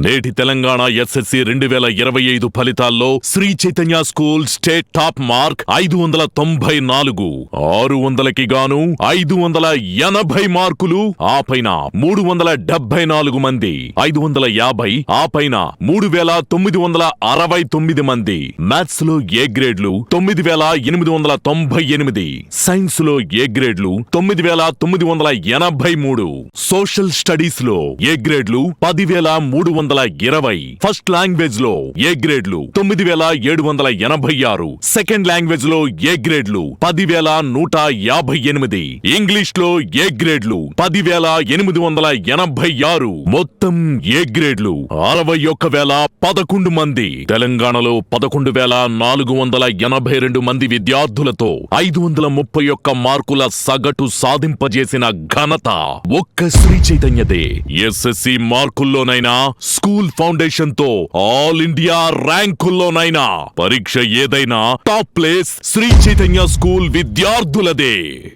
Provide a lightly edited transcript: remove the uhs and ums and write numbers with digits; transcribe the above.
నేటి తెలంగాణ ఎస్ఎస్సి 2025 ఫలితాల్లో Sri Chaitanya school state top mark 594, 600కి గాను 580 మార్కులు, ఆ పైన 374 మంది, 550, ఆ పైన 3969 మంది. మ్యాథ్స్ లో ఏ గ్రేడ్లు 9898, సైన్స్ లో ఏ గ్రేడ్లు 9983, సోషల్ స్టడీస్ లో ఏ గ్రేడ్లు 10,320, ఫస్ట్ లాంగ్వేజ్ లో ఏ గ్రేడ్లు 9,786, సెకండ్ లాంగ్వేజ్ లో ఏ గ్రేడ్లు 10,158, ఇంగ్లీష్ లో ఏ గ్రేడ్లు 10,886, మొత్తం ఏ గ్రేడ్లు 61,011 మంది. తెలంగాణలో 11,482 మంది విద్యార్థులతో 531 మార్కుల సగటు సాధింపజేసిన ఘనత ఒక్క శ్రీ చైతన్యదే. ఎస్ఎస్సి మార్కుల్లోనైనా, స్కూల్ ఫౌండేషన్ తో ఆల్ ఇండియా ర్యాంకుల్లోనైనా, పరీక్ష ఏదైనా top place Sri Chaitanya school విద్యార్థులదే.